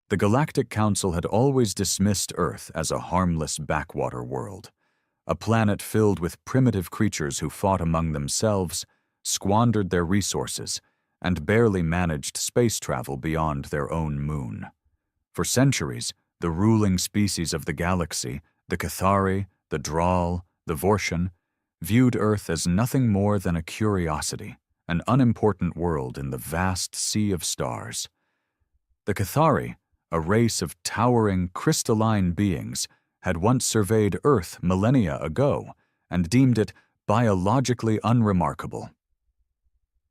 The Galactic Council had always dismissed Earth as a harmless backwater world, a planet filled with primitive creatures who fought among themselves, squandered their resources, and barely managed space travel beyond their own moon. For centuries, the ruling species of the galaxy, the Cathari, the Draal, the Vortian, viewed Earth as nothing more than a curiosity, an unimportant world in the vast sea of stars. The Cathari, a race of towering, crystalline beings, had once surveyed Earth millennia ago and deemed it biologically unremarkable.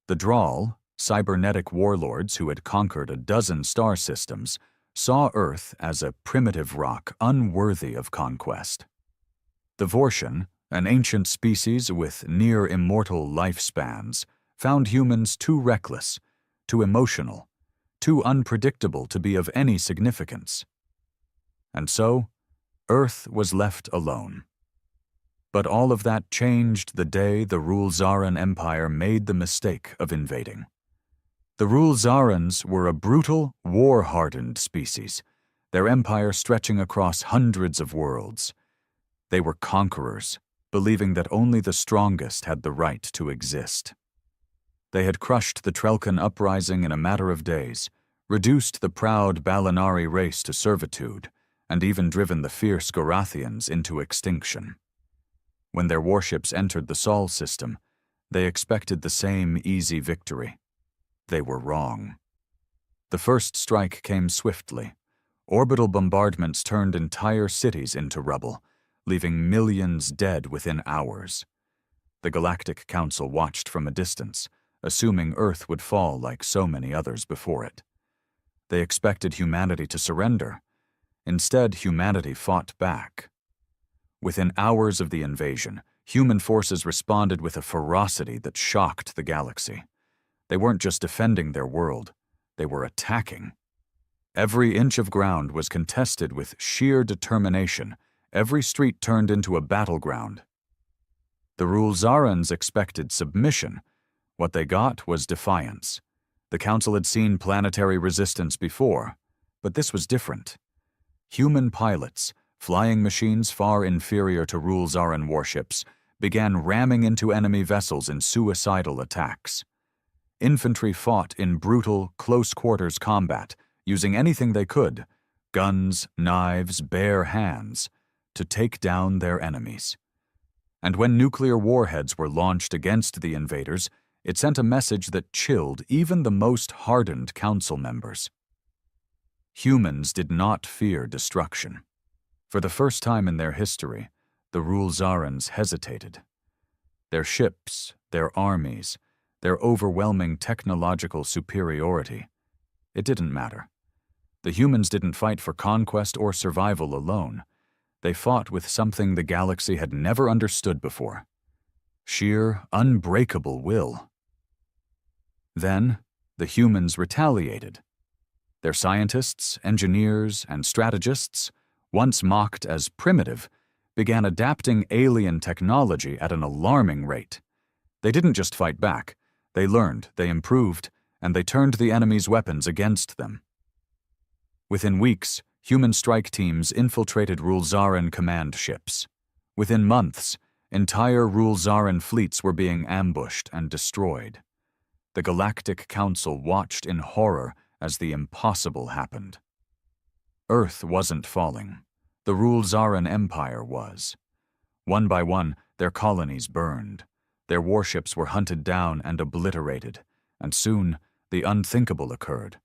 The Draal, cybernetic warlords who had conquered a dozen star systems, saw Earth as a primitive rock unworthy of conquest. The Vortian, an ancient species with near-immortal lifespans, found humans too reckless, too emotional, too unpredictable to be of any significance. And so, Earth was left alone. But all of that changed the day the Rulzaran Empire made the mistake of invading. The Rulzarans were a brutal, war-hardened species, their empire stretching across hundreds of worlds. They were conquerors, believing that only the strongest had the right to exist. They had crushed the Trelkan uprising in a matter of days, reduced the proud Balinari race to servitude, and even driven the fierce Gorathians into extinction. When their warships entered the Sol system, they expected the same easy victory. They were wrong. The first strike came swiftly. Orbital bombardments turned entire cities into rubble, leaving millions dead within hours. The Galactic Council watched from a distance, assuming Earth would fall like so many others before it. They expected humanity to surrender. Instead, humanity fought back. Within hours of the invasion, human forces responded with a ferocity that shocked the galaxy. They weren't just defending their world, they were attacking. Every inch of ground was contested with sheer determination. Every street turned into a battleground. The Rulzarans expected submission. What they got was defiance. The Council had seen planetary resistance before, but this was different. Human pilots, flying machines far inferior to Rulzaran warships, began ramming into enemy vessels in suicidal attacks. Infantry fought in brutal, close-quarters combat, using anything they could, guns, knives, bare hands, to take down their enemies. And when nuclear warheads were launched against the invaders, it sent a message that chilled even the most hardened council members. Humans did not fear destruction. For the first time in their history, the Rulzarans hesitated. Their ships, their armies, their overwhelming technological superiority, it didn't matter. The humans didn't fight for conquest or survival alone. They fought with something the galaxy had never understood before: sheer, unbreakable will. Then, the humans retaliated. Their scientists, engineers, and strategists, once mocked as primitive, began adapting alien technology at an alarming rate. They didn't just fight back. They learned, they improved, and they turned the enemy's weapons against them. Within weeks, human strike teams infiltrated Rulzaran command ships. Within months, entire Rulzaran fleets were being ambushed and destroyed. The Galactic Council watched in horror as the impossible happened. Earth wasn't falling. The Rulzaran Empire was. One by one, their colonies burned. Their warships were hunted down and obliterated, and soon the unthinkable occurred.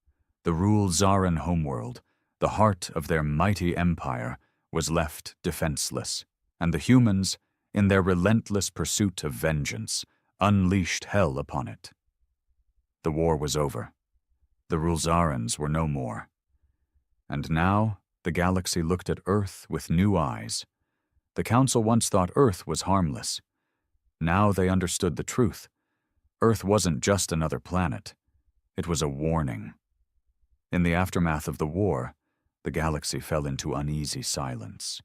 The Rulzaran homeworld, the heart of their mighty empire, was left defenseless, and the humans, in their relentless pursuit of vengeance, unleashed hell upon it. The war was over. The Rulzarans were no more. And now, the galaxy looked at Earth with new eyes. The Council once thought Earth was harmless. Now they understood the truth. Earth wasn't just another planet. It was a warning. In the aftermath of the war, the galaxy fell into uneasy silence.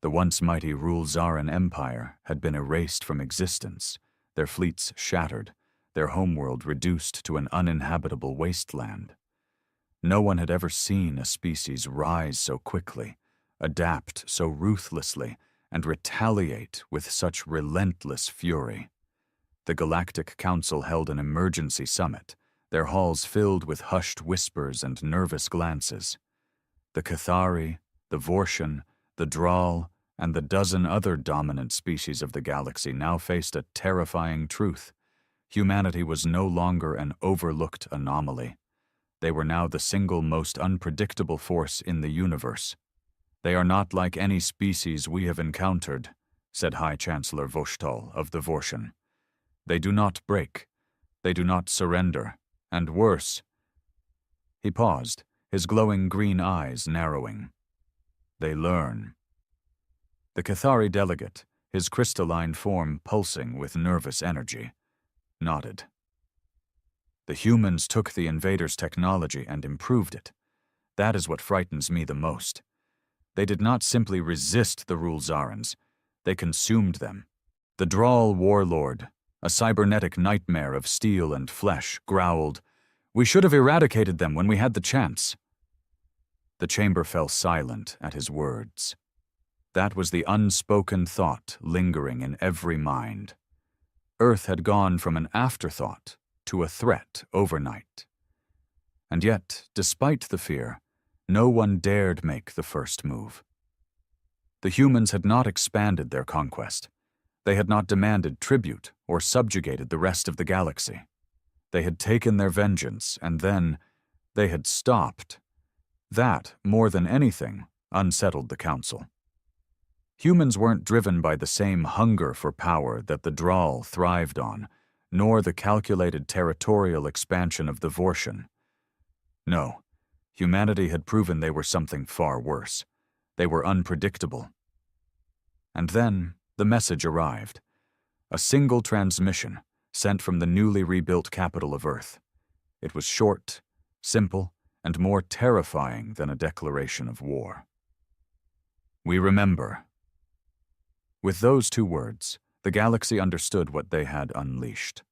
The once mighty Rulzaran Empire had been erased from existence, their fleets shattered, their homeworld reduced to an uninhabitable wasteland. No one had ever seen a species rise so quickly, adapt so ruthlessly, and retaliate with such relentless fury. The Galactic Council held an emergency summit, their halls filled with hushed whispers and nervous glances. The Cathari, the Vortian, the Draal, and the dozen other dominant species of the galaxy now faced a terrifying truth. Humanity was no longer an overlooked anomaly. They were now the single most unpredictable force in the universe. "They are not like any species we have encountered," said High Chancellor Voshtal of the Vortian. "They do not break. They do not surrender. And worse—" He paused, his glowing green eyes narrowing. "They learn." The Cathari delegate, his crystalline form pulsing with nervous energy, nodded. "The humans took the invaders' technology and improved it. That is what frightens me the most. They did not simply resist the Rule Zarans, they consumed them." The Draal warlord, a cybernetic nightmare of steel and flesh, growled, "We should have eradicated them when we had the chance." The chamber fell silent at his words. That was the unspoken thought lingering in every mind. Earth had gone from an afterthought to a threat overnight. And yet, despite the fear, no one dared make the first move. The humans had not expanded their conquest. They had not demanded tribute or subjugated the rest of the galaxy. They had taken their vengeance, and then they had stopped. That, more than anything, unsettled the Council. Humans weren't driven by the same hunger for power that the Draal thrived on, nor the calculated territorial expansion of the Vortian. No, humanity had proven they were something far worse. They were unpredictable. And then the message arrived. A single transmission sent from the newly rebuilt capital of Earth. It was short, simple, and more terrifying than a declaration of war. "We remember." With those two words, the galaxy understood what they had unleashed.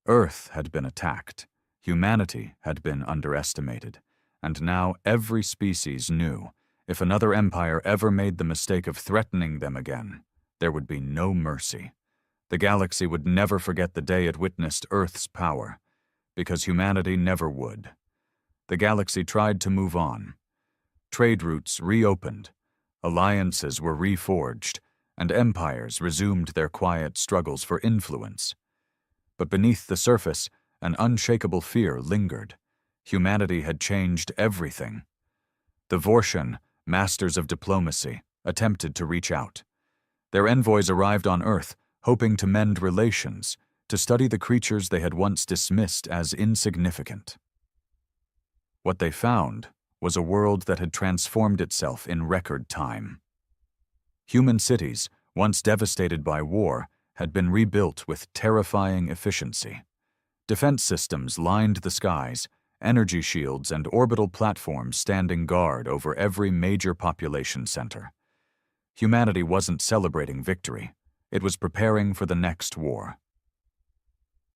Earth had been attacked, humanity had been underestimated, and now every species knew if another empire ever made the mistake of threatening them again, there would be no mercy. The galaxy would never forget the day it witnessed Earth's power, because humanity never would. The galaxy tried to move on. Trade routes reopened, alliances were reforged, and empires resumed their quiet struggles for influence. But beneath the surface, an unshakable fear lingered. Humanity had changed everything. The Vortian, masters of diplomacy, attempted to reach out. Their envoys arrived on Earth, hoping to mend relations, to study the creatures they had once dismissed as insignificant. What they found was a world that had transformed itself in record time. Human cities, once devastated by war, had been rebuilt with terrifying efficiency. Defense systems lined the skies, energy shields and orbital platforms standing guard over every major population center. Humanity wasn't celebrating victory, it was preparing for the next war.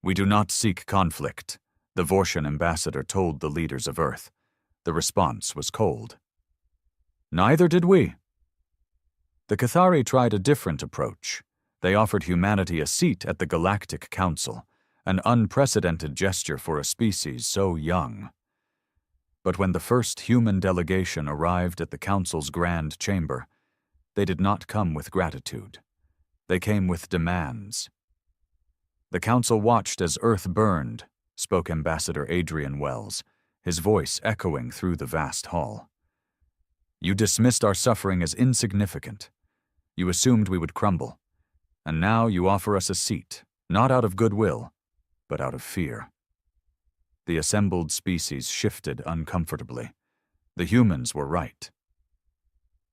"We do not seek conflict," the Vortian ambassador told the leaders of Earth. The response was cold. "Neither did we." The Cathari tried a different approach. They offered humanity a seat at the Galactic Council, an unprecedented gesture for a species so young. But when the first human delegation arrived at the Council's grand chamber, they did not come with gratitude. They came with demands. "The Council watched as Earth burned," spoke Ambassador Adrian Wells, his voice echoing through the vast hall. "You dismissed our suffering as insignificant. You assumed we would crumble. And now you offer us a seat, not out of goodwill, but out of fear." The assembled species shifted uncomfortably. The humans were right.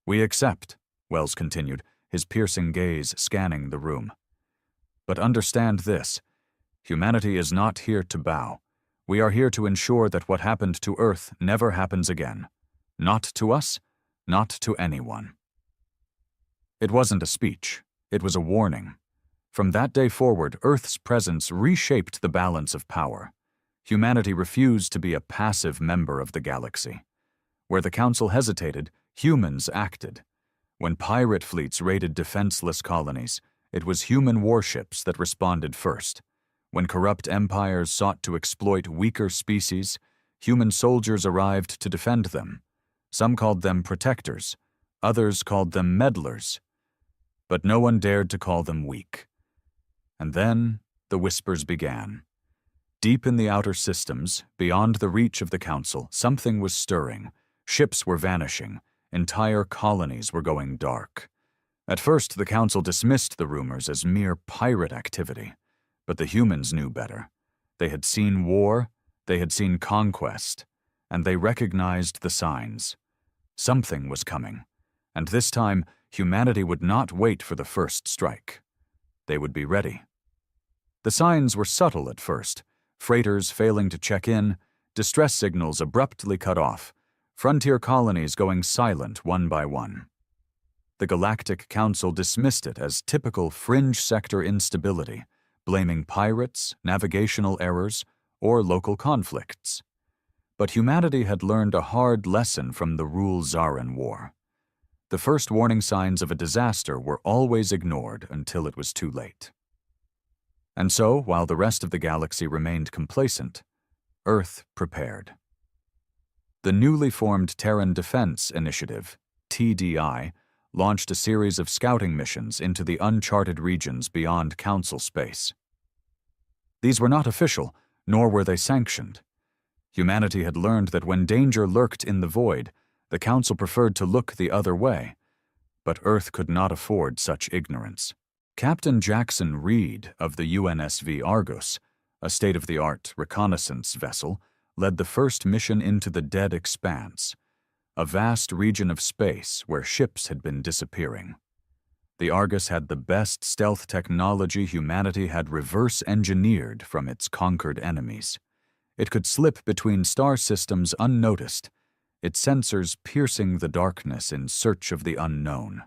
"We accept," Wells continued, his piercing gaze scanning the room. "But understand this. Humanity is not here to bow. We are here to ensure that what happened to Earth never happens again. Not to us, not to anyone." It wasn't a speech. It was a warning. From that day forward, Earth's presence reshaped the balance of power. Humanity refused to be a passive member of the galaxy. Where the Council hesitated, humans acted. When pirate fleets raided defenseless colonies, it was human warships that responded first. When corrupt empires sought to exploit weaker species, human soldiers arrived to defend them. Some called them protectors, others called them meddlers. But no one dared to call them weak. And then the whispers began. Deep in the outer systems, beyond the reach of the Council, something was stirring. Ships were vanishing. Entire colonies were going dark. At first, the Council dismissed the rumors as mere pirate activity. But the humans knew better. They had seen war, they had seen conquest, and they recognized the signs. Something was coming, and this time, humanity would not wait for the first strike. They would be ready. The signs were subtle at first. Freighters failing to check in, distress signals abruptly cut off, frontier colonies going silent one by one. The Galactic Council dismissed it as typical fringe sector instability, blaming pirates, navigational errors, or local conflicts. But humanity had learned a hard lesson from the Rule-Zarin War. The first warning signs of a disaster were always ignored until it was too late. And so, while the rest of the galaxy remained complacent, Earth prepared. The newly formed Terran Defense Initiative, TDI, launched a series of scouting missions into the uncharted regions beyond Council space. These were not official, nor were they sanctioned. Humanity had learned that when danger lurked in the void, the Council preferred to look the other way. But Earth could not afford such ignorance. Captain Jackson Reed of the UNSV Argus, a state-of-the-art reconnaissance vessel, led the first mission into the dead expanse, a vast region of space where ships had been disappearing. The Argus had the best stealth technology humanity had reverse-engineered from its conquered enemies. It could slip between star systems unnoticed, its sensors piercing the darkness in search of the unknown.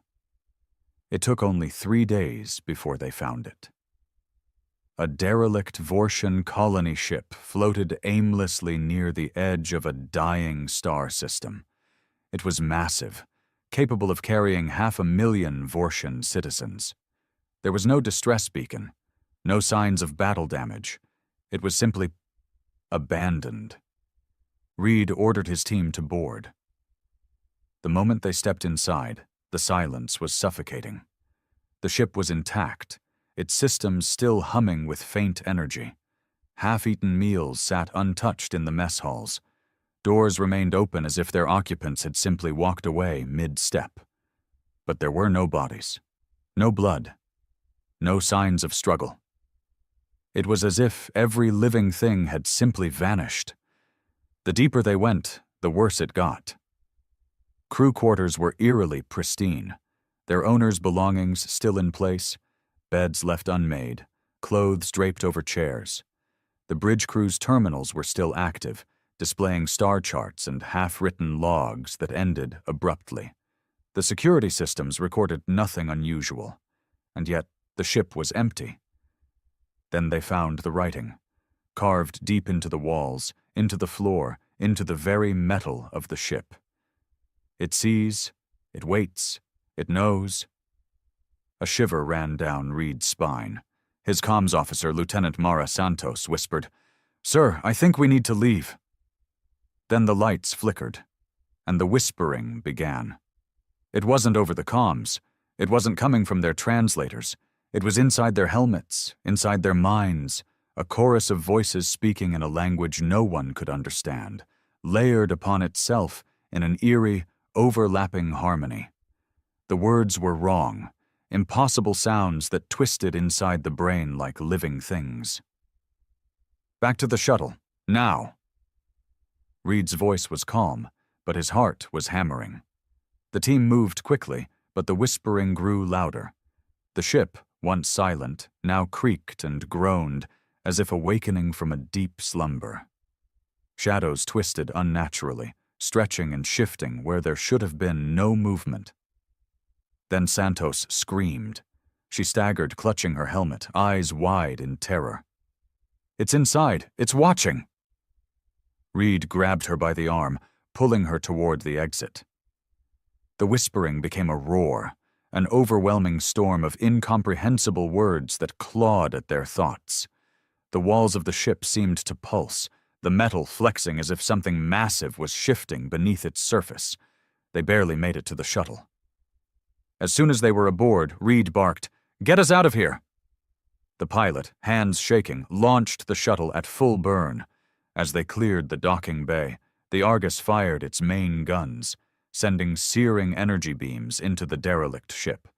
It took only 3 days before they found it. A derelict Vortian colony ship floated aimlessly near the edge of a dying star system. It was massive, capable of carrying 500,000 Vortian citizens. There was no distress beacon, no signs of battle damage. It was simply abandoned. Reed ordered his team to board. The moment they stepped inside, the silence was suffocating. The ship was intact, its systems still humming with faint energy. Half-eaten meals sat untouched in the mess halls. Doors remained open as if their occupants had simply walked away mid-step. But there were no bodies, no blood, no signs of struggle. It was as if every living thing had simply vanished. The deeper they went, the worse it got. Crew quarters were eerily pristine, their owners' belongings still in place, beds left unmade, clothes draped over chairs. The bridge crew's terminals were still active, displaying star charts and half-written logs that ended abruptly. The security systems recorded nothing unusual, and yet the ship was empty. Then they found the writing, carved deep into the walls, into the floor, into the very metal of the ship. It sees, it waits, it knows. A shiver ran down Reed's spine. His comms officer, Lieutenant Mara Santos, whispered, "Sir, I think we need to leave." Then the lights flickered, and the whispering began. It wasn't over the comms. It wasn't coming from their translators. It was inside their helmets, inside their minds, a chorus of voices speaking in a language no one could understand, layered upon itself in an eerie, overlapping harmony. The words were wrong, impossible sounds that twisted inside the brain like living things. "Back to the shuttle, now." Reed's voice was calm, but his heart was hammering. The team moved quickly, but the whispering grew louder. The ship, once silent, now creaked and groaned, as if awakening from a deep slumber. Shadows twisted unnaturally, stretching and shifting where there should have been no movement. Then Santos screamed. She staggered, clutching her helmet, eyes wide in terror. "It's inside! It's watching!" Reed grabbed her by the arm, pulling her toward the exit. The whispering became a roar, an overwhelming storm of incomprehensible words that clawed at their thoughts. The walls of the ship seemed to pulse, the metal flexing as if something massive was shifting beneath its surface. They barely made it to the shuttle. As soon as they were aboard, Reed barked, "Get us out of here!" The pilot, hands shaking, launched the shuttle at full burn. As they cleared the docking bay, the Argus fired its main guns, sending searing energy beams into the derelict ship.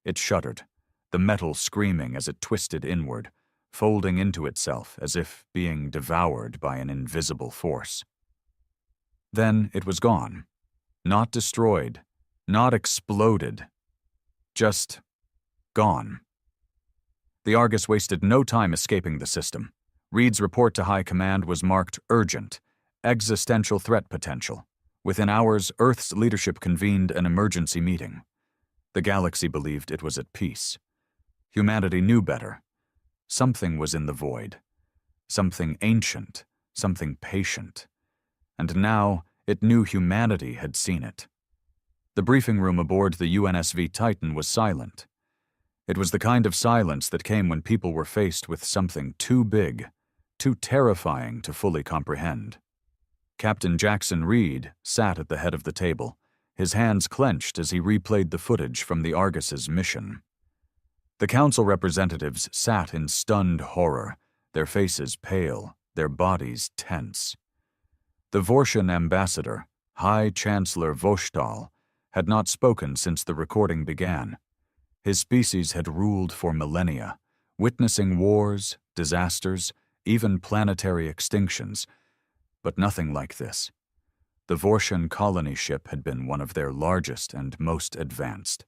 It shuddered, the metal screaming as it twisted inward, folding into itself as if being devoured by an invisible force. Then it was gone. Not destroyed, not exploded, just gone. The Argus wasted no time escaping the system. Reed's report to High Command was marked urgent, existential threat potential. Within hours, Earth's leadership convened an emergency meeting. The galaxy believed it was at peace. Humanity knew better. Something was in the void. Something ancient, something patient. And now it knew humanity had seen it. The briefing room aboard the UNSV Titan was silent. It was the kind of silence that came when people were faced with something too big, too terrifying to fully comprehend. Captain Jackson Reed sat at the head of the table, his hands clenched as he replayed the footage from the Argus's mission. The council representatives sat in stunned horror, their faces pale, their bodies tense. The Vortian ambassador, High Chancellor Voshtal, had not spoken since the recording began. His species had ruled for millennia, witnessing wars, disasters, even planetary extinctions, but nothing like this. The Vortian colony ship had been one of their largest and most advanced.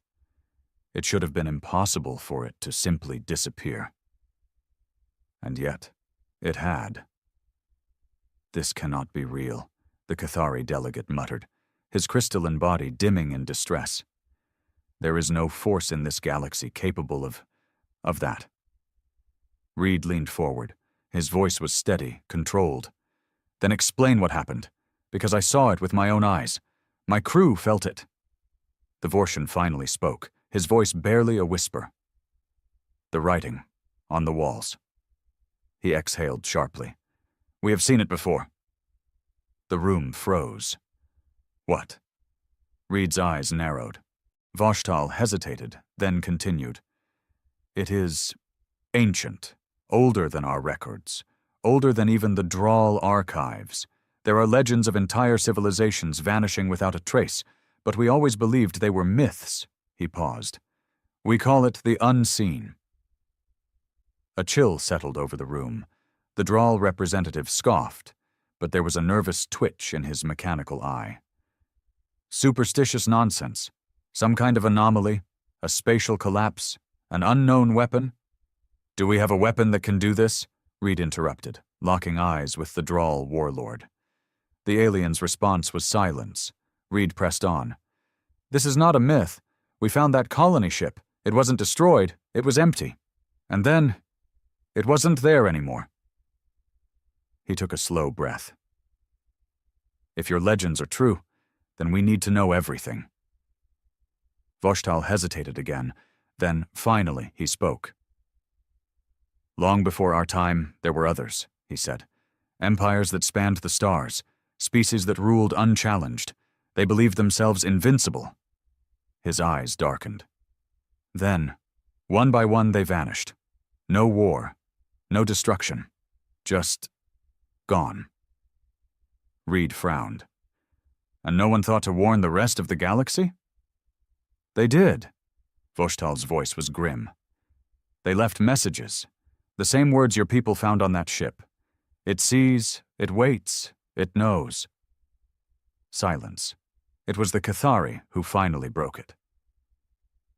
It should have been impossible for it to simply disappear. And yet, it had. "This cannot be real," the Cathari delegate muttered, his crystalline body dimming in distress. "There is no force in this galaxy capable of that." Reed leaned forward. His voice was steady, controlled. "Then explain what happened, because I saw it with my own eyes. My crew felt it." The Vortian finally spoke, his voice barely a whisper. "The writing, on the walls." He exhaled sharply. "We have seen it before." The room froze. "What?" Reed's eyes narrowed. Voshtal hesitated, then continued. "It is ancient, older than our records, older than even the Drawl archives. There are legends of entire civilizations vanishing without a trace, but we always believed they were myths." He paused. "We call it the unseen." A chill settled over the room. The Drawl representative scoffed, but there was a nervous twitch in his mechanical eye. "Superstitious nonsense. Some kind of anomaly, a spatial collapse, an unknown weapon?" "Do we have a weapon that can do this?" Reed interrupted, locking eyes with the Drawl warlord. The alien's response was silence. Reed pressed on. "This is not a myth. We found that colony ship. It wasn't destroyed, it was empty. And then, it wasn't there anymore." He took a slow breath. "If your legends are true, then we need to know everything." Voshtal hesitated again, then finally he spoke. "Long before our time, there were others," he said. "Empires that spanned the stars, species that ruled unchallenged. They believed themselves invincible." His eyes darkened. "Then, one by one they vanished. No war, no destruction, just gone." Reed frowned. "And no one thought to warn the rest of the galaxy?" "They did." Voshtal's voice was grim. "They left messages, the same words your people found on that ship. It sees, it waits, it knows." Silence. It was the Cathari who finally broke it.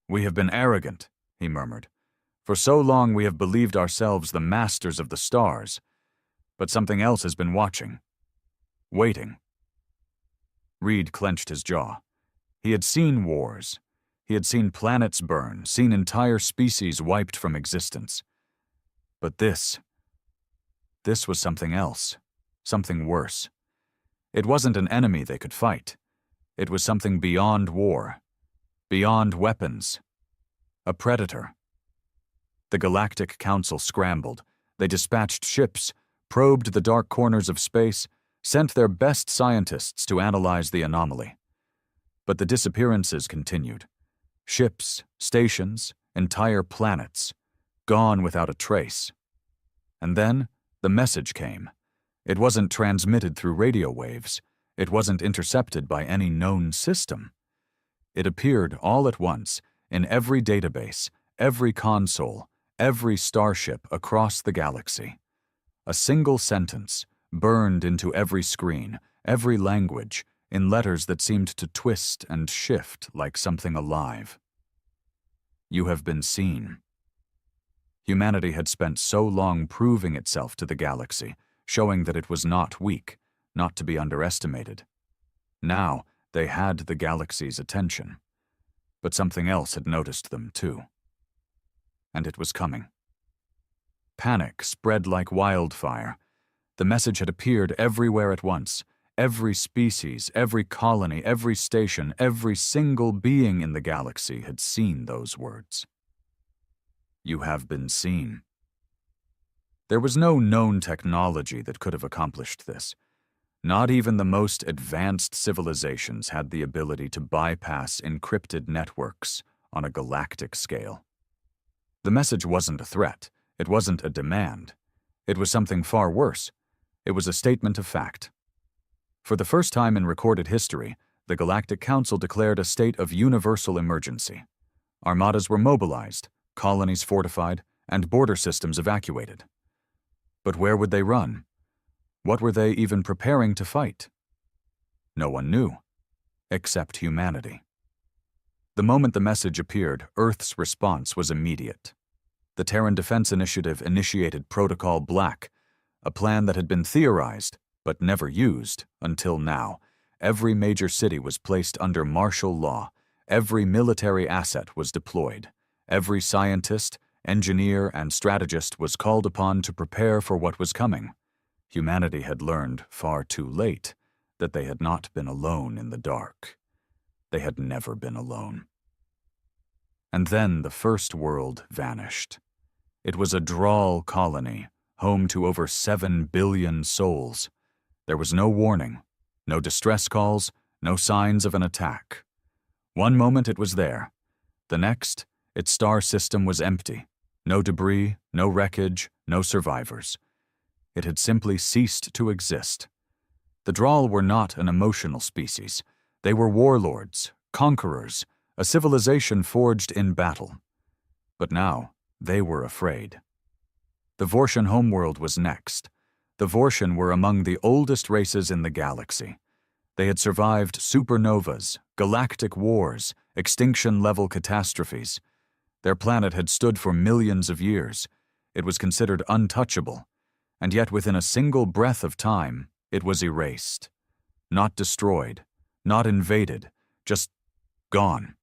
"We have been arrogant," he murmured. "For so long we have believed ourselves the masters of the stars. But something else has been watching. Waiting." Reed clenched his jaw. He had seen wars. He had seen planets burn, seen entire species wiped from existence. But this was something else, something worse. It wasn't an enemy they could fight. It was something beyond war, beyond weapons, a predator. The Galactic Council scrambled. They dispatched ships, probed the dark corners of space, sent their best scientists to analyze the anomaly. But the disappearances continued. Ships, stations, entire planets, gone without a trace. And then the message came. It wasn't transmitted through radio waves. It wasn't intercepted by any known system. It appeared all at once in every database, every console, every starship across the galaxy. A single sentence, burned into every screen, every language, in letters that seemed to twist and shift like something alive. You have been seen. Humanity had spent so long proving itself to the galaxy, showing that it was not weak, not to be underestimated. Now, they had the galaxy's attention. But something else had noticed them, too. And it was coming. Panic spread like wildfire. The message had appeared everywhere at once. Every species, every colony, every station, every single being in the galaxy had seen those words. You have been seen. There was no known technology that could have accomplished this. Not even the most advanced civilizations had the ability to bypass encrypted networks on a galactic scale. The message wasn't a threat. It wasn't a demand. It was something far worse. It was a statement of fact. For the first time in recorded history, the Galactic Council declared a state of universal emergency. Armadas were mobilized, colonies fortified, and border systems evacuated. But where would they run? What were they even preparing to fight? No one knew, except humanity. The moment the message appeared, Earth's response was immediate. The Terran Defense Initiative initiated Protocol Black, a plan that had been theorized but never used until now. Every major city was placed under martial law. Every military asset was deployed. Every scientist, engineer, and strategist was called upon to prepare for what was coming. Humanity had learned far too late that they had not been alone in the dark. They had never been alone. And then the first world vanished. It was a Drawl colony, home to over 7 billion souls. There was no warning, no distress calls, no signs of an attack. One moment it was there. The next, its star system was empty. No debris, no wreckage, no survivors. It had simply ceased to exist. The Drawl were not an emotional species. They were warlords, conquerors, a civilization forged in battle. But now, they were afraid. The Vortian homeworld was next. The Vortian were among the oldest races in the galaxy. They had survived supernovas, galactic wars, extinction-level catastrophes. Their planet had stood for millions of years. It was considered untouchable, and yet within a single breath of time, it was erased. Not destroyed, not invaded, just gone.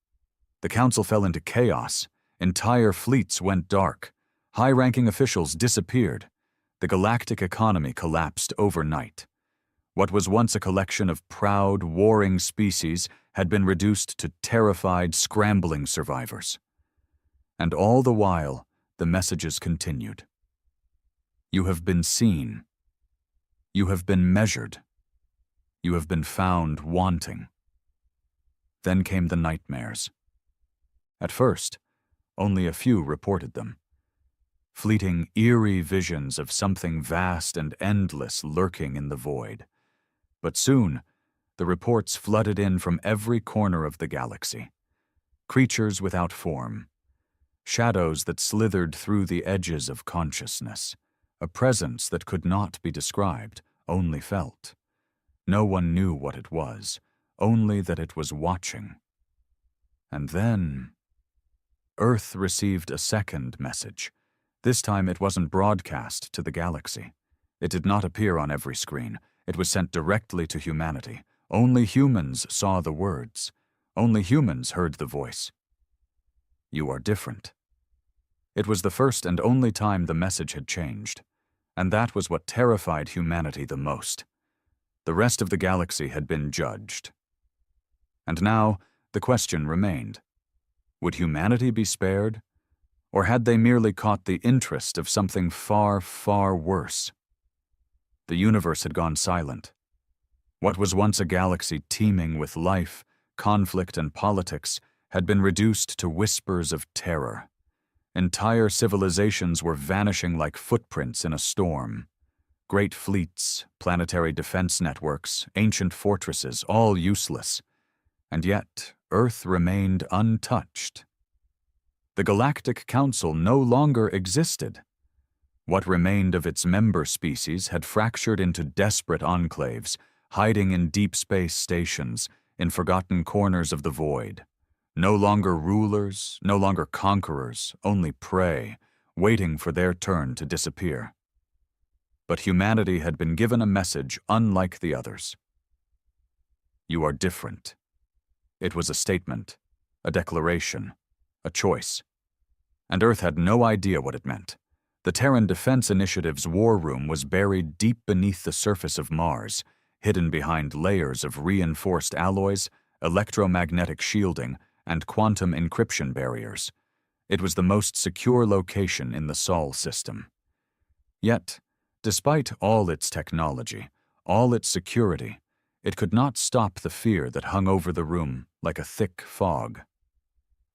The Council fell into chaos. Entire fleets went dark. High-ranking officials disappeared. The galactic economy collapsed overnight. What was once a collection of proud, warring species had been reduced to terrified, scrambling survivors. And all the while, the messages continued. You have been seen. You have been measured. You have been found wanting. Then came the nightmares. At first, only a few reported them. Fleeting, eerie visions of something vast and endless lurking in the void. But soon, the reports flooded in from every corner of the galaxy. Creatures without form. Shadows that slithered through the edges of consciousness. A presence that could not be described, only felt. No one knew what it was, only that it was watching. And then Earth received a second message. This time it wasn't broadcast to the galaxy. It did not appear on every screen. It was sent directly to humanity. Only humans saw the words. Only humans heard the voice. You are different. It was the first and only time the message had changed. And that was what terrified humanity the most. The rest of the galaxy had been judged. And now, the question remained. Would humanity be spared? Or had they merely caught the interest of something far, far worse? The universe had gone silent. What was once a galaxy teeming with life, conflict, and politics had been reduced to whispers of terror. Entire civilizations were vanishing like footprints in a storm. Great fleets, planetary defense networks, ancient fortresses, all useless. And yet, Earth remained untouched. The Galactic Council no longer existed. What remained of its member species had fractured into desperate enclaves, hiding in deep space stations, in forgotten corners of the void. No longer rulers, no longer conquerors, only prey, waiting for their turn to disappear. But humanity had been given a message unlike the others. You are different. It was a statement, a declaration, a choice. And Earth had no idea what it meant. The Terran Defense Initiative's war room was buried deep beneath the surface of Mars, hidden behind layers of reinforced alloys, electromagnetic shielding, and quantum encryption barriers. It was the most secure location in the Sol system. Yet, despite all its technology, all its security, it could not stop the fear that hung over the room like a thick fog.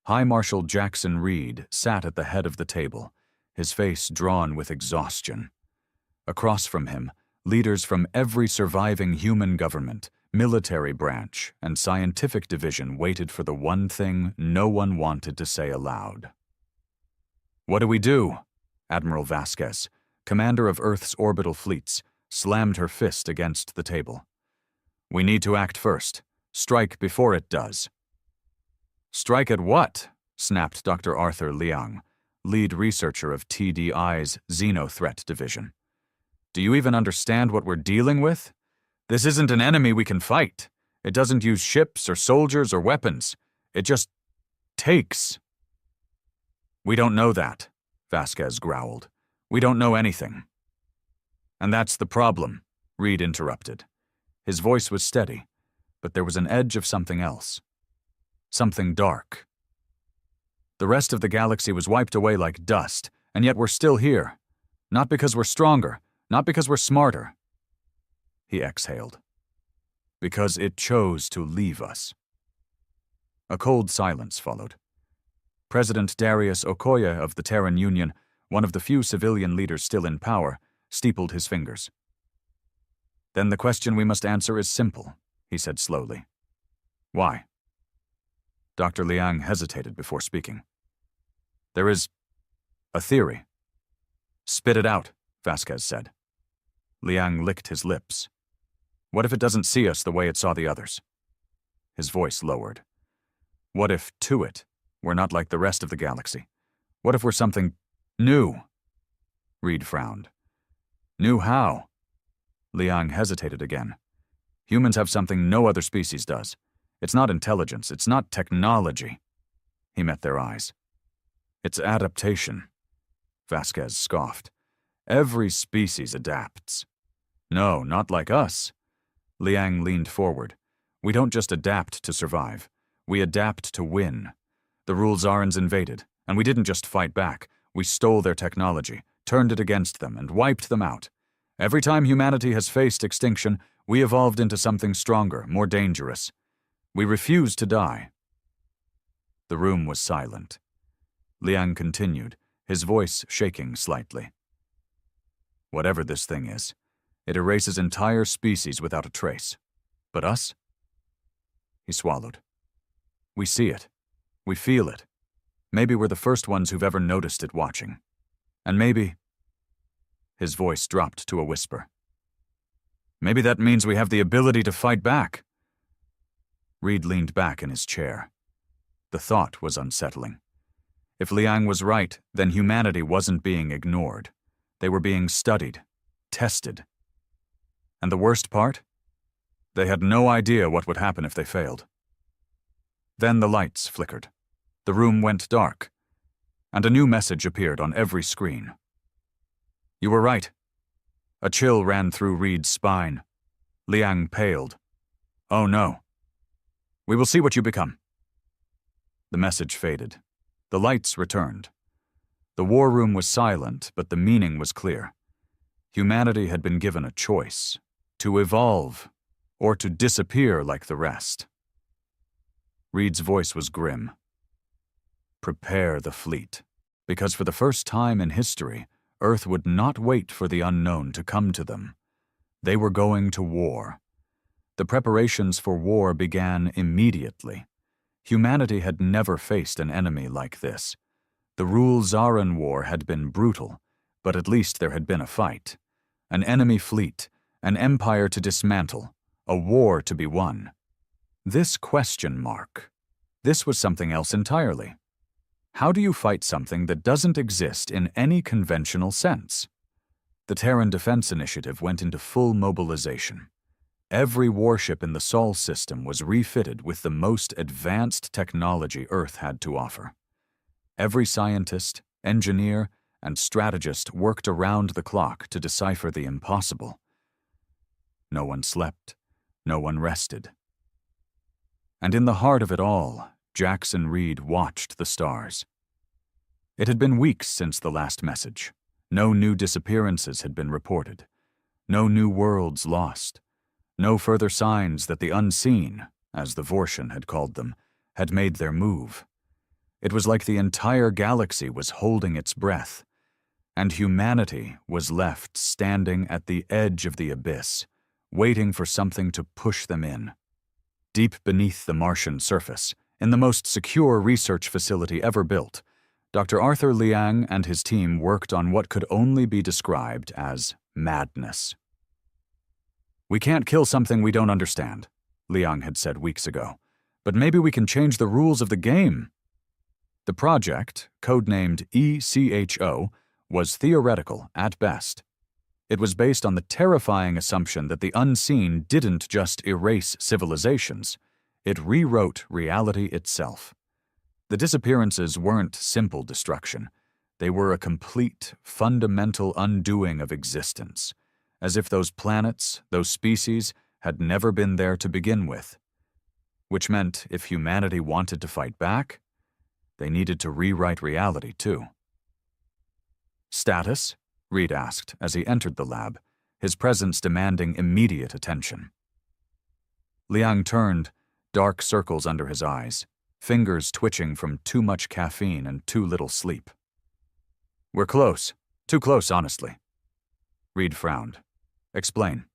High Marshal Jackson Reed sat at the head of the table, his face drawn with exhaustion. Across from him, leaders from every surviving human government, military branch, and scientific division waited for the one thing no one wanted to say aloud. "What do we do?" Admiral Vasquez, commander of Earth's orbital fleets, slammed her fist against the table. "We need to act first. Strike before it does." "Strike at what?" snapped Dr. Arthur Liang, lead researcher of TDI's Xenothreat Division. "Do you even understand what we're dealing with? This isn't an enemy we can fight. It doesn't use ships or soldiers or weapons. It just takes." "We don't know that," Vasquez growled. "We don't know anything." "And that's the problem," Reed interrupted. His voice was steady, but there was an edge of something else. Something dark. "The rest of the galaxy was wiped away like dust, and yet we're still here. Not because we're stronger, not because we're smarter." He exhaled. "Because it chose to leave us." A cold silence followed. President Darius Okoye of the Terran Union, one of the few civilian leaders still in power, steepled his fingers. "Then the question we must answer is simple," he said slowly. "Why?" Dr. Liang hesitated before speaking. "There is a theory." "Spit it out," Vasquez said. Liang licked his lips. "What if it doesn't see us the way it saw the others?" His voice lowered. "What if Tuat we're not like the rest of the galaxy? What if we're something new?" Reed frowned. "New how?" Liang hesitated again. "Humans have something no other species does. It's not intelligence, it's not technology." He met their eyes. "It's adaptation," Vasquez scoffed. "Every species adapts." "No, not like us." Liang leaned forward. "We don't just adapt to survive. We adapt to win. The Rulzarans invaded, and we didn't just fight back. We stole their technology, turned it against them, and wiped them out. Every time humanity has faced extinction, we evolved into something stronger, more dangerous. We refused to die." The room was silent. Liang continued, his voice shaking slightly. "Whatever this thing is, it erases entire species without a trace. But us?" He swallowed. "We see it. We feel it. Maybe we're the first ones who've ever noticed it watching. And maybe—" His voice dropped to a whisper. "Maybe that means we have the ability to fight back." Reed leaned back in his chair. The thought was unsettling. If Liang was right, then humanity wasn't being ignored. They were being studied, tested. And the worst part? They had no idea what would happen if they failed. Then the lights flickered. The room went dark, and a new message appeared on every screen. "You were right." A chill ran through Reed's spine. Liang paled. "Oh no. We will see what you become." The message faded. The lights returned. The war room was silent, but the meaning was clear. Humanity had been given a choice: to evolve or to disappear like the rest. Reed's voice was grim. Prepare the fleet, because for the first time in history, Earth would not wait for the unknown to come to them. They were going to war. The preparations for war began immediately. Humanity had never faced an enemy like this. The Rule-Zaran War had been brutal, but at least there had been a fight. An enemy fleet, an empire to dismantle, a war to be won. This question mark. This was something else entirely. How do you fight something that doesn't exist in any conventional sense? The Terran Defense Initiative went into full mobilization. Every warship in the Sol system was refitted with the most advanced technology Earth had to offer. Every scientist, engineer, and strategist worked around the clock to decipher the impossible. No one slept, no one rested. And in the heart of it all, Jackson Reed watched the stars. It had been weeks since the last message. No new disappearances had been reported. No new worlds lost. No further signs that the unseen, as the Vortian had called them, had made their move. It was like the entire galaxy was holding its breath, and humanity was left standing at the edge of the abyss, waiting for something to push them in. Deep beneath the Martian surface, in the most secure research facility ever built, Dr. Arthur Liang and his team worked on what could only be described as madness. "We can't kill something we don't understand," Liang had said weeks ago, "but maybe we can change the rules of the game." The project, codenamed ECHO, was theoretical at best. It was based on the terrifying assumption that the unseen didn't just erase civilizations, it rewrote reality itself. The disappearances weren't simple destruction. They were a complete, fundamental undoing of existence, as if those planets, those species, had never been there to begin with. Which meant if humanity wanted to fight back, they needed to rewrite reality too. "Status?" Reed asked as he entered the lab, his presence demanding immediate attention. Liang turned, dark circles under his eyes, fingers twitching from too much caffeine and too little sleep. "We're close. Too close, honestly." Reed frowned. "Explain."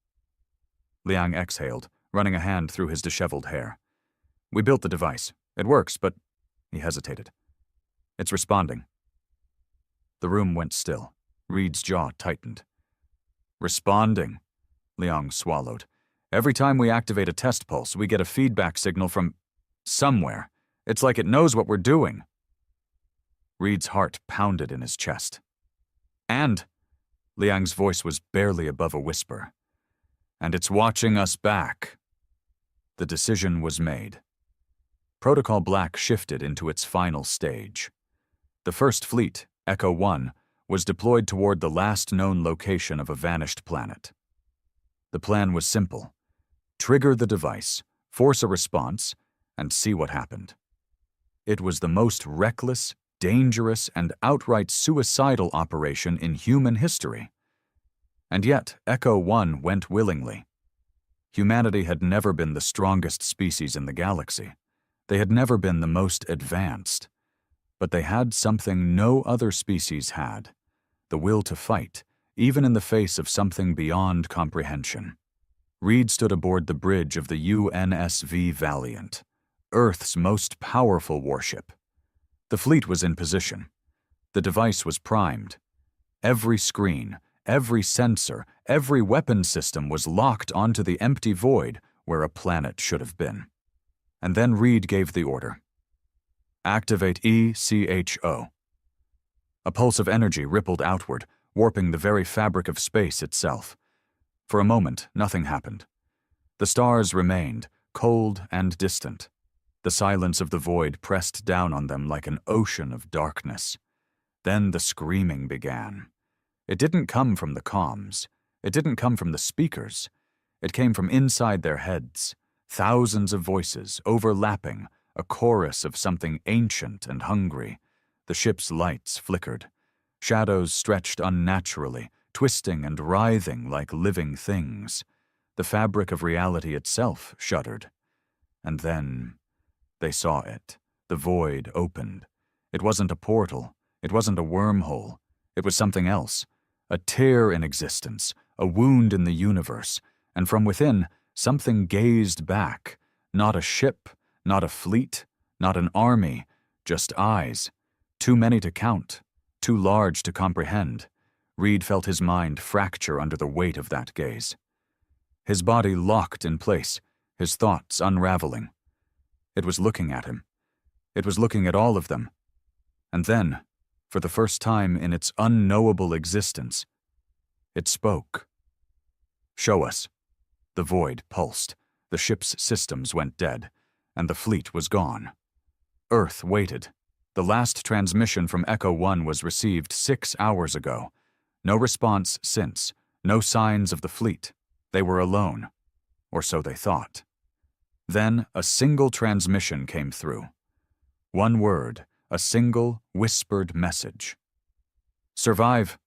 Liang exhaled, running a hand through his disheveled hair. "We built the device. It works, but—" He hesitated. "It's responding." The room went still. Reed's jaw tightened. "Responding," Liang swallowed. "Every time we activate a test pulse, we get a feedback signal from somewhere. It's like it knows what we're doing." Reed's heart pounded in his chest. "And," Liang's voice was barely above a whisper, "and it's watching us back." The decision was made. Protocol Black shifted into its final stage. The first fleet, Echo 1, was deployed toward the last known location of a vanished planet. The plan was simple: trigger the device, force a response, and see what happened. It was the most reckless, dangerous, and outright suicidal operation in human history. And yet, Echo 1 went willingly. Humanity had never been the strongest species in the galaxy. They had never been the most advanced. But they had something no other species had: the will to fight, even in the face of something beyond comprehension. Reed stood aboard the bridge of the UNSV Valiant, Earth's most powerful warship. The fleet was in position. The device was primed. Every screen, every sensor, every weapon system was locked onto the empty void where a planet should have been. And then Reed gave the order. "Activate ECHO." A pulse of energy rippled outward, warping the very fabric of space itself. For a moment, nothing happened. The stars remained, cold and distant. The silence of the void pressed down on them like an ocean of darkness. Then the screaming began. It didn't come from the comms. It didn't come from the speakers. It came from inside their heads, thousands of voices overlapping, a chorus of something ancient and hungry. The ship's lights flickered. Shadows stretched unnaturally, twisting and writhing like living things. The fabric of reality itself shuddered. And then they saw it. The void opened. It wasn't a portal. It wasn't a wormhole. It was something else. A tear in existence, a wound in the universe, and from within, something gazed back. Not a ship, not a fleet, not an army, just eyes. Too many to count, too large to comprehend. Reed felt his mind fracture under the weight of that gaze. His body locked in place, his thoughts unraveling. It was looking at him. It was looking at all of them. And then, for the first time in its unknowable existence, it spoke. "Show us." The void pulsed. The ship's systems went dead, and the fleet was gone. Earth waited. The last transmission from Echo 1 was received 6 hours ago. No response since, no signs of the fleet. They were alone, or so they thought. Then a single transmission came through. One word, a single whispered message. "Survive."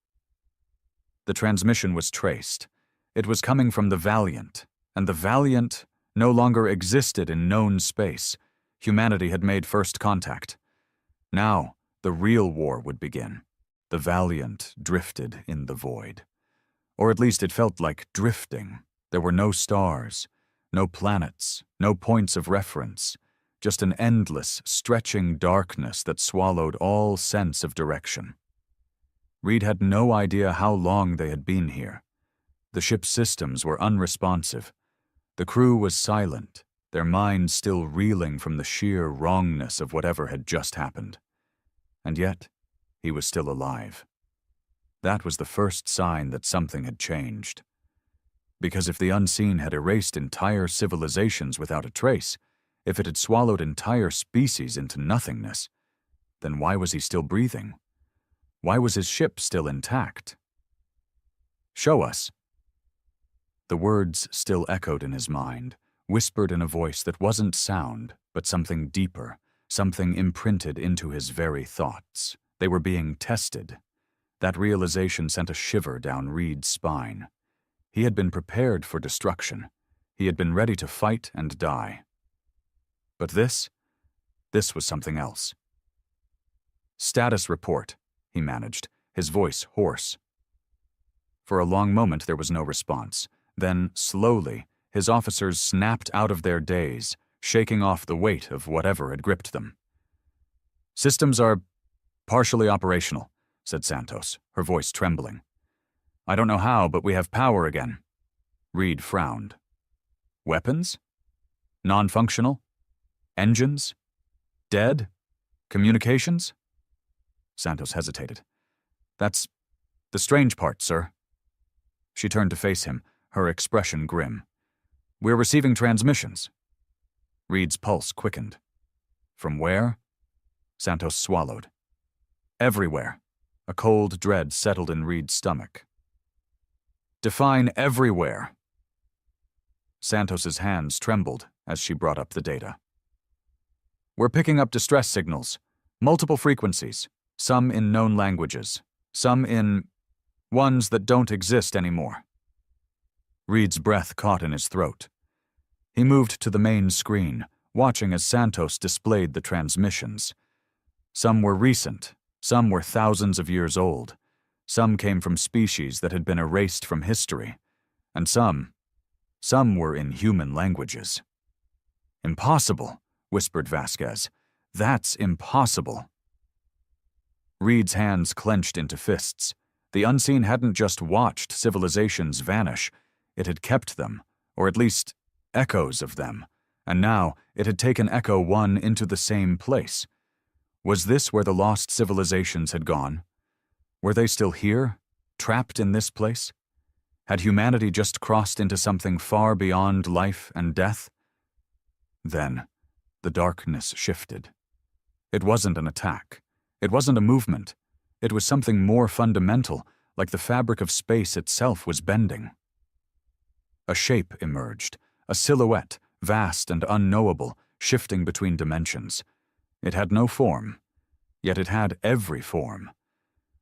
The transmission was traced. It was coming from the Valiant, and the Valiant no longer existed in known space. Humanity had made first contact. Now, the real war would begin. The Valiant drifted in the void. Or at least it felt like drifting. There were no stars, no planets, no points of reference, just an endless, stretching darkness that swallowed all sense of direction. Reed had no idea how long they had been here. The ship's systems were unresponsive. The crew was silent, their minds still reeling from the sheer wrongness of whatever had just happened. And yet, he was still alive. That was the first sign that something had changed. Because if the unseen had erased entire civilizations without a trace, if it had swallowed entire species into nothingness, then why was he still breathing? Why was his ship still intact? "Show us." The words still echoed in his mind, whispered in a voice that wasn't sound, but something deeper, something imprinted into his very thoughts. They were being tested. That realization sent a shiver down Reed's spine. He had been prepared for destruction. He had been ready to fight and die. But this was something else. "Status report," he managed, his voice hoarse. For a long moment there was no response. Then, slowly, his officers snapped out of their daze, shaking off the weight of whatever had gripped them. "Systems are partially operational," said Santos, her voice trembling. "I don't know how, but we have power again." Reed frowned. "Weapons? Non-functional? Engines? Dead? Communications?" Santos hesitated. "That's the strange part, sir." She turned to face him, her expression grim. "We're receiving transmissions." Reed's pulse quickened. "From where?" Santos swallowed. "Everywhere." A cold dread settled in Reed's stomach. "Define everywhere." Santos's hands trembled as she brought up the data. "We're picking up distress signals, multiple frequencies, some in known languages, some in ones that don't exist anymore." Reed's breath caught in his throat. He moved to the main screen, watching as Santos displayed the transmissions. Some were recent, some were thousands of years old, some came from species that had been erased from history, and some were in human languages. "Impossible," whispered Vasquez. "That's impossible." Reed's hands clenched into fists. The unseen hadn't just watched civilizations vanish, it had kept them, or at least echoes of them, and now it had taken Echo 1 into the same place. Was this where the lost civilizations had gone? Were they still here, trapped in this place? Had humanity just crossed into something far beyond life and death? Then, the darkness shifted. It wasn't an attack. It wasn't a movement. It was something more fundamental, like the fabric of space itself was bending. A shape emerged, a silhouette, vast and unknowable, shifting between dimensions. It had no form, yet it had every form.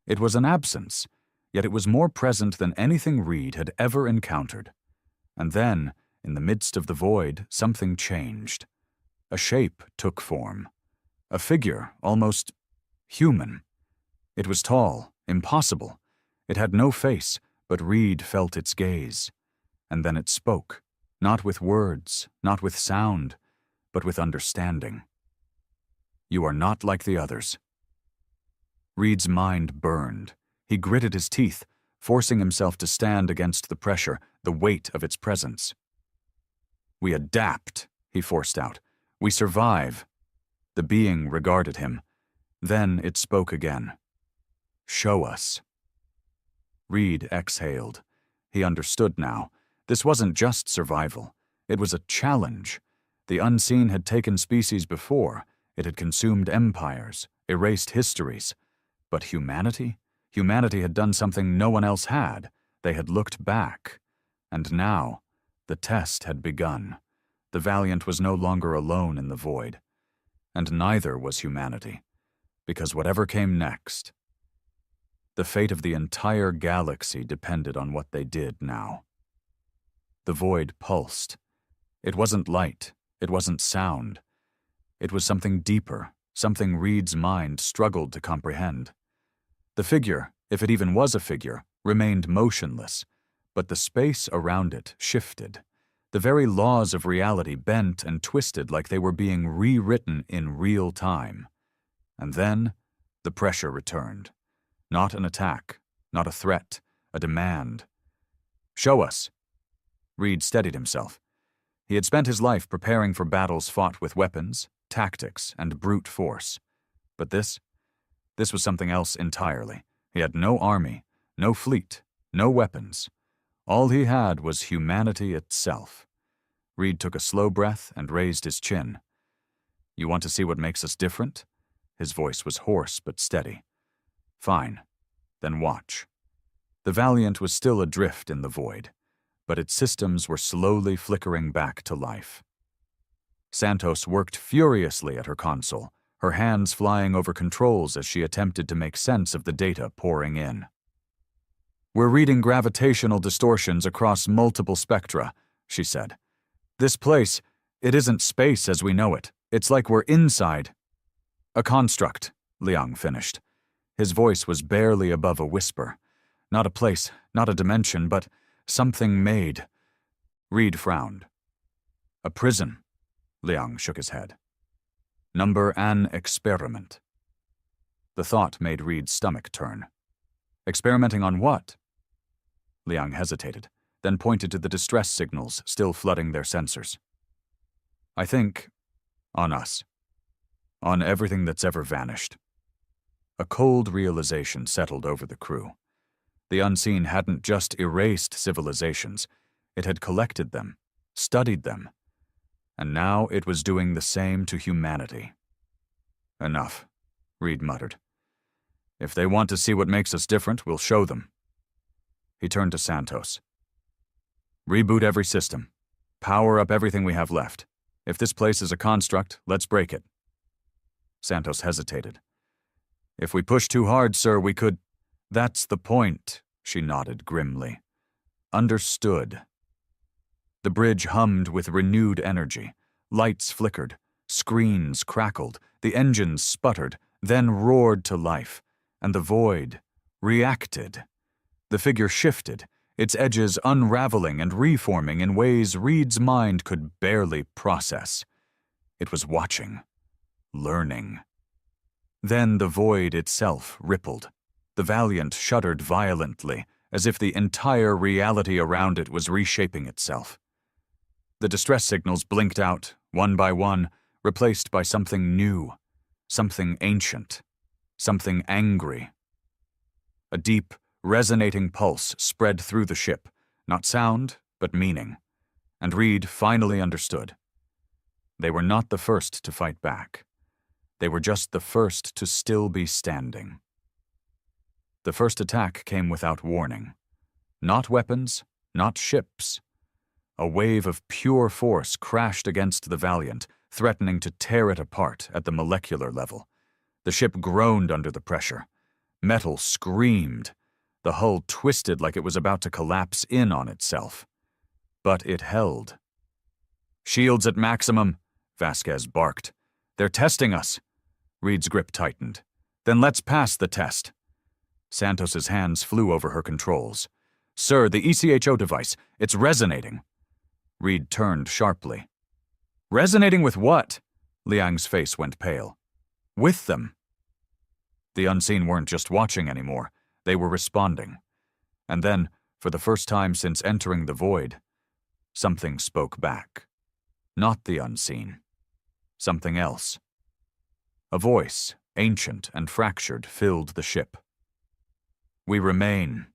It was an absence, yet it was more present than anything Reed had ever encountered. And then, in the midst of the void, something changed. A shape took form. A figure, almost human. It was tall, impossible. It had no face, but Reed felt its gaze. And then it spoke, not with words, not with sound, but with understanding. "You are not like the others." Reed's mind burned. He gritted his teeth, forcing himself to stand against the pressure, the weight of its presence. "We adapt," he forced out. "We survive." The being regarded him. Then it spoke again. "Show us." Reed exhaled. He understood now. This wasn't just survival. It was a challenge. The unseen had taken species before. It had consumed empires, erased histories. But humanity? Humanity had done something no one else had. They had looked back. And now, the test had begun. The Valiant was no longer alone in the void. And neither was humanity. Because whatever came next, the fate of the entire galaxy depended on what they did now. The void pulsed. It wasn't light. It wasn't sound. It was something deeper, something Reed's mind struggled to comprehend. The figure, if it even was a figure, remained motionless, but the space around it shifted. The very laws of reality bent and twisted like they were being rewritten in real time. And then, the pressure returned. Not an attack, not a threat, a demand. "Show us." Reed steadied himself. He had spent his life preparing for battles fought with weapons, tactics, and brute force. But this was something else entirely. He had no army, no fleet, no weapons. All he had was humanity itself. Reed took a slow breath and raised his chin. "You want to see what makes us different?" His voice was hoarse but steady. "Fine. Then watch." The Valiant was still adrift in the void, but its systems were slowly flickering back to life. Santos worked furiously at her console, her hands flying over controls as she attempted to make sense of the data pouring in. "We're reading gravitational distortions across multiple spectra," she said. "This place, it isn't space as we know it. It's like we're inside." "A construct," Liang finished. His voice was barely above a whisper. "Not a place, not a dimension, but something made." Reed frowned. "A prison," Liang shook his head. "Number an experiment." The thought made Reed's stomach turn. "Experimenting on what?" Liang hesitated, then pointed to the distress signals still flooding their sensors. "I think on us. On everything that's ever vanished." A cold realization settled over the crew. The unseen hadn't just erased civilizations. It had collected them, studied them. And now it was doing the same to humanity. "Enough," Reed muttered. "If they want to see what makes us different, we'll show them." He turned to Santos. "Reboot every system. Power up everything we have left. If this place is a construct, let's break it." Santos hesitated. "If we push too hard, sir, we could—" "That's the point," she nodded grimly. "Understood." The bridge hummed with renewed energy. Lights flickered, screens crackled, the engines sputtered, then roared to life, and the void reacted. The figure shifted, its edges unraveling and reforming in ways Reed's mind could barely process. It was watching, learning. Then the void itself rippled. The Valiant shuddered violently, as if the entire reality around it was reshaping itself. The distress signals blinked out, one by one, replaced by something new, something ancient, something angry. A deep, resonating pulse spread through the ship, not sound, but meaning, and Reed finally understood. They were not the first to fight back. They were just the first to still be standing. The first attack came without warning. Not weapons, not ships. A wave of pure force crashed against the Valiant, threatening to tear it apart at the molecular level. The ship groaned under the pressure. Metal screamed. The hull twisted like it was about to collapse in on itself. But it held. "Shields at maximum," Vasquez barked. "They're testing us." Reed's grip tightened. "Then let's pass the test." Santos's hands flew over her controls. "Sir, the ECHO device, it's resonating." Reed turned sharply. "Resonating with what?" Liang's face went pale. "With them." The unseen weren't just watching anymore. They were responding. And then, for the first time since entering the void, something spoke back. Not the unseen. Something else. A voice, ancient and fractured, filled the ship. "We remain."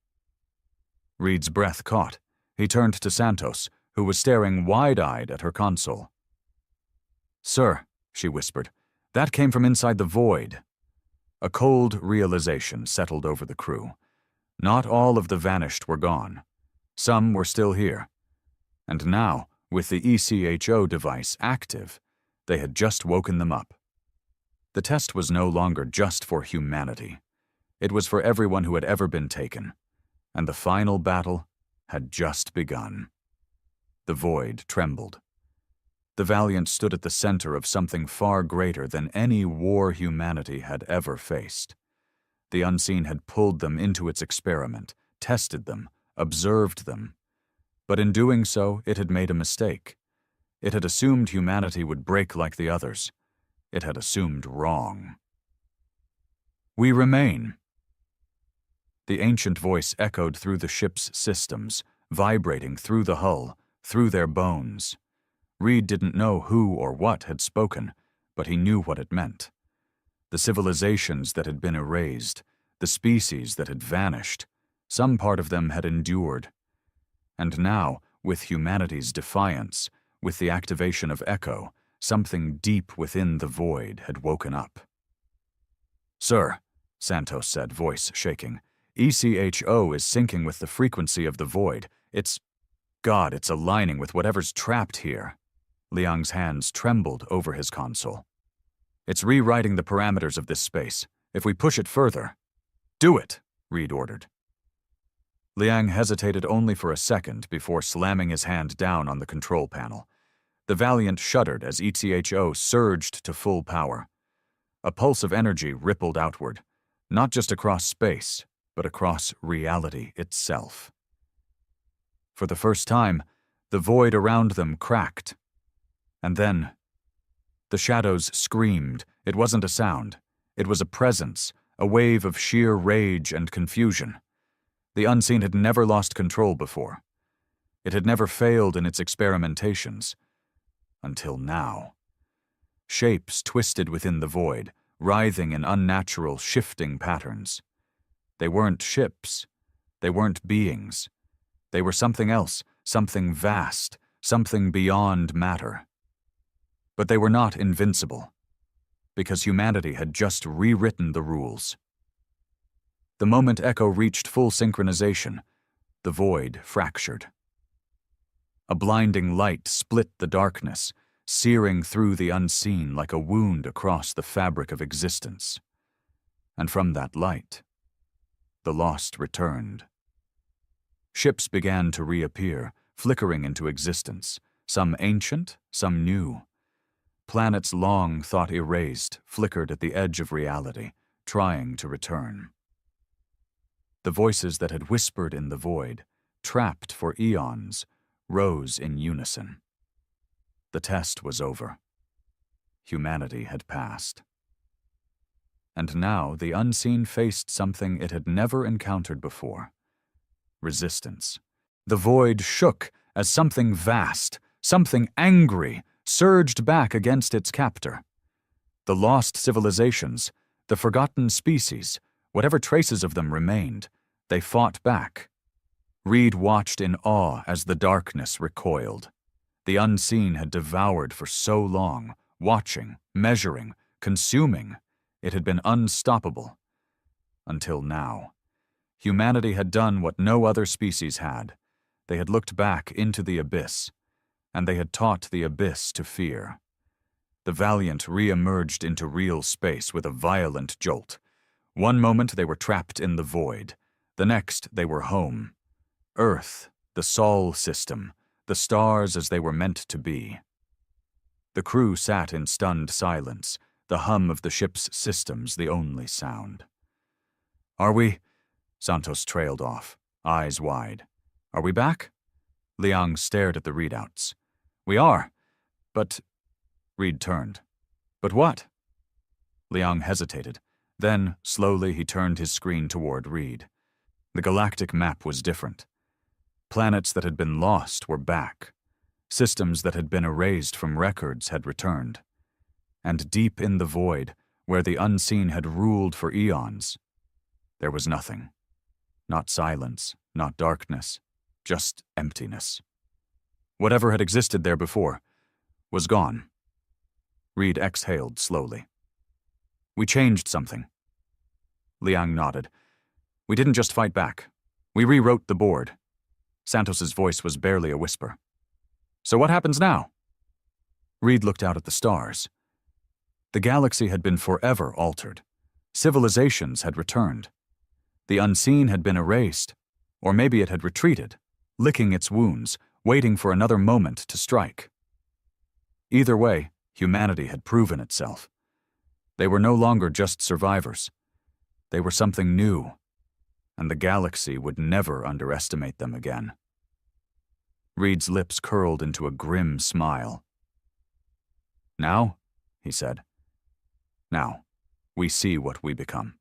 Reed's breath caught. He turned to Santos, who was staring wide-eyed at her console. "Sir," she whispered, "that came from inside the void." A cold realization settled over the crew. Not all of the vanished were gone. Some were still here. And now, with the ECHO device active, they had just woken them up. The test was no longer just for humanity. It was for everyone who had ever been taken. And the final battle had just begun. The void trembled. The Valiant stood at the center of something far greater than any war humanity had ever faced. The unseen had pulled them into its experiment, tested them, observed them. But in doing so, it had made a mistake. It had assumed humanity would break like the others. It had assumed wrong. "We remain." The ancient voice echoed through the ship's systems, vibrating through the hull, through their bones. Reed didn't know who or what had spoken, but he knew what it meant. The civilizations that had been erased, the species that had vanished, some part of them had endured. And now, with humanity's defiance, with the activation of Echo, something deep within the void had woken up. "Sir," Santos said, voice shaking, "ECHO is syncing with the frequency of the void. It's aligning with whatever's trapped here." Liang's hands trembled over his console. "It's rewriting the parameters of this space. If we push it further—" "Do it," Reed ordered. Liang hesitated only for a second before slamming his hand down on the control panel. The Valiant shuddered as ECHO surged to full power. A pulse of energy rippled outward, not just across space, but across reality itself. For the first time, the void around them cracked. And then, the shadows screamed. It wasn't a sound. It was a presence, a wave of sheer rage and confusion. The unseen had never lost control before. It had never failed in its experimentations. Until now. Shapes twisted within the void, writhing in unnatural, shifting patterns. They weren't ships. They weren't beings. They were something else, something vast, something beyond matter. But they were not invincible, because humanity had just rewritten the rules. The moment Echo reached full synchronization, the void fractured. A blinding light split the darkness, searing through the unseen like a wound across the fabric of existence. And from that light, the lost returned. Ships began to reappear, flickering into existence, some ancient, some new. Planets long thought erased flickered at the edge of reality, trying to return. The voices that had whispered in the void, trapped for eons, rose in unison. The test was over. Humanity had passed. And now the unseen faced something it had never encountered before. Resistance. The void shook as something vast, something angry, surged back against its captor. The lost civilizations, the forgotten species, whatever traces of them remained, they fought back. Reed watched in awe as the darkness recoiled. The unseen had devoured for so long, watching, measuring, consuming. It had been unstoppable. Until now. Humanity had done what no other species had. They had looked back into the abyss, and they had taught the abyss to fear. The Valiant re-emerged into real space with a violent jolt. One moment they were trapped in the void. The next they were home. Earth, the Sol system, the stars as they were meant to be. The crew sat in stunned silence, the hum of the ship's systems the only sound. "Are we?" Santos trailed off, eyes wide. "Are we back?" Liang stared at the readouts. "We are. But—" Reed turned. "But what?" Liang hesitated. Then, slowly, he turned his screen toward Reed. The galactic map was different. Planets that had been lost were back. Systems that had been erased from records had returned. And deep in the void, where the unseen had ruled for eons, there was nothing. Not silence, not darkness, just emptiness. Whatever had existed there before was gone. Reed exhaled slowly. "We changed something." Liang nodded. "We didn't just fight back. We rewrote the board." Santos's voice was barely a whisper. "So what happens now?" Reed looked out at the stars. The galaxy had been forever altered. Civilizations had returned. The unseen had been erased, or maybe it had retreated, licking its wounds, waiting for another moment to strike. Either way, humanity had proven itself. They were no longer just survivors. They were something new, and the galaxy would never underestimate them again. Reed's lips curled into a grim smile. "Now," he said, "now, we see what we become."